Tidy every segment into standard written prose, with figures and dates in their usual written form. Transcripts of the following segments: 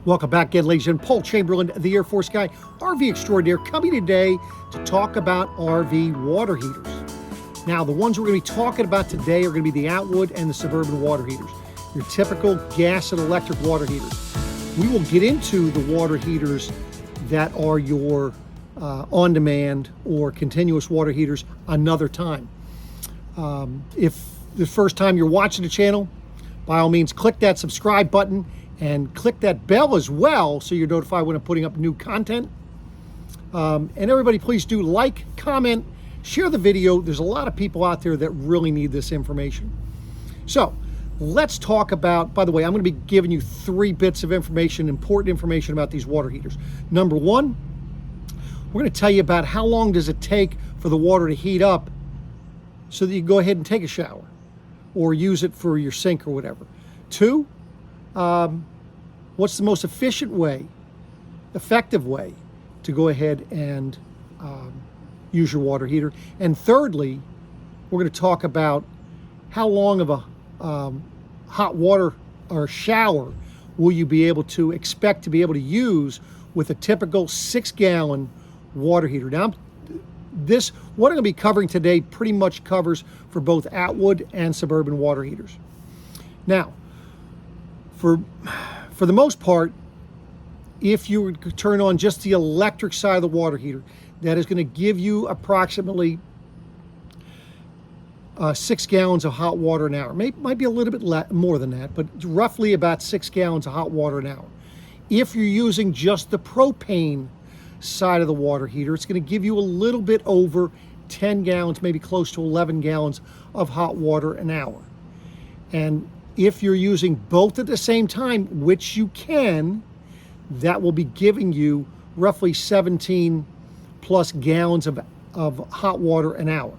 Welcome back again, ladies and gentlemen. Paul Chamberlain, the Air Force guy, RV extraordinaire, coming today to talk about RV water heaters. Now, the ones we're going to be talking about today are going to be the Outwood and the Suburban water heaters, your typical gas and electric water heaters. We will get into the water heaters that are your on-demand or continuous water heaters another time. If the first time you're watching the channel, by all means, click that subscribe button and click that bell as well so you're notified when I'm putting up new content. And everybody, please do like, comment, share the video. There's a lot of people out there that really need this information. So let's talk about, by the way, I'm going to be giving you 3 bits of information, important information about these water heaters. Number 1, we're going to tell you about how long does it take for the water to heat up so that you can go ahead and take a shower or use it for your sink or whatever. 2, what's the most efficient way, effective way to go ahead and use your water heater. And thirdly, we're going to talk about how long of a hot water or shower will you be able to expect to be able to use with a typical 6-gallon water heater. Now, what I'm going to be covering today pretty much covers for both Outwood and Suburban water heaters. Now, for the most part, if you would turn on just the electric side of the water heater, that is going to give you approximately 6 gallons of hot water an hour. Might be a little bit more than that, but roughly about 6 gallons of hot water an hour. If you're using just the propane side of the water heater, it's going to give you a little bit over 10 gallons, maybe close to 11 gallons of hot water an hour. And if you're using both at the same time, which you can, that will be giving you roughly 17 plus gallons of hot water an hour.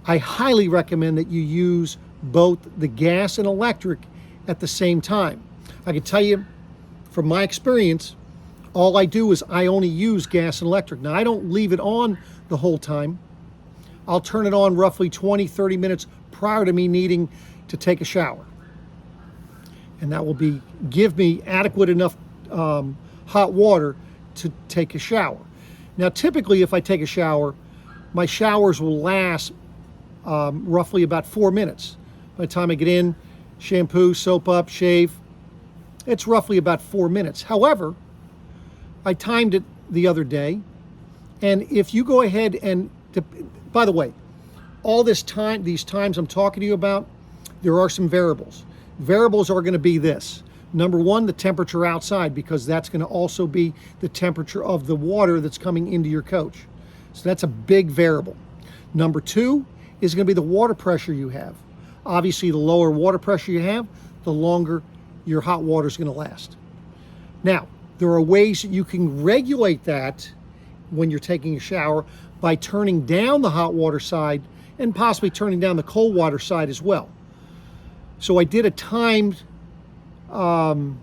I highly recommend that you use both the gas and electric at the same time. I can tell you from my experience, all I do is I only use gas and electric. Now, I don't leave it on the whole time. I'll turn it on roughly 20-30 minutes prior to me needing to take a shower. And that will give me adequate enough hot water to take a shower. Now, typically, if I take a shower, my showers will last roughly about 4 minutes. By the time I get in, shampoo, soap up, shave, it's roughly about 4 minutes. However, I timed it the other day, and if you go ahead and, by the way, all these times I'm talking to you about, there are some variables. Variables are going to be this. Number 1, the temperature outside, because that's going to also be the temperature of the water that's coming into your coach. So that's a big variable. Number 2 is going to be the water pressure you have. Obviously, the lower water pressure you have, the longer your hot water is going to last. Now, there are ways that you can regulate that when you're taking a shower by turning down the hot water side and possibly turning down the cold water side as well. So I did a timed in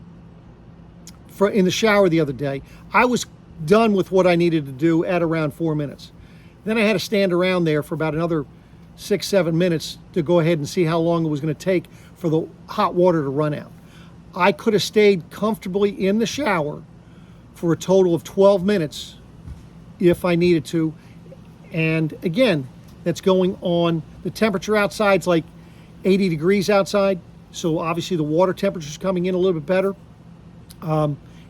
the shower the other day. I was done with what I needed to do at around 4 minutes. Then I had to stand around there for about another 6-7 minutes to go ahead and see how long it was going to take for the hot water to run out. I could have stayed comfortably in the shower for a total of 12 minutes if I needed to. And again, that's going on, the temperature outside's like 80 degrees outside, so obviously the water temperature is coming in a little bit better.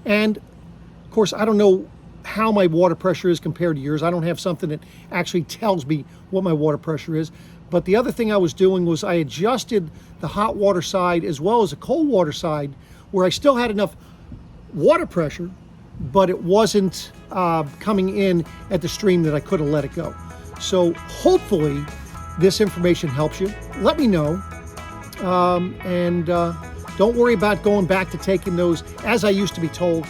And of course, I don't know how my water pressure is compared to yours. I don't have something that actually tells me what my water pressure is. But the other thing I was doing was I adjusted the hot water side as well as the cold water side, where I still had enough water pressure, but it wasn't coming in at the stream that I could have let it go. So hopefully this information helps you. Let me know. Don't worry about going back to taking those, as I used to be told,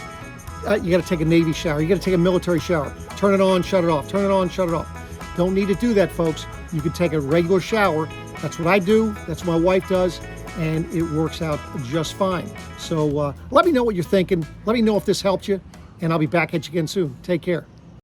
you got to take a Navy shower, you got to take a military shower, turn it on, shut it off, turn it on, shut it off. Don't need to do that, folks. You can take a regular shower. That's what I do, that's what my wife does, and it works out just fine. So let me know what you're thinking. Let me know if this helped you, and I'll be back at you again soon. Take care.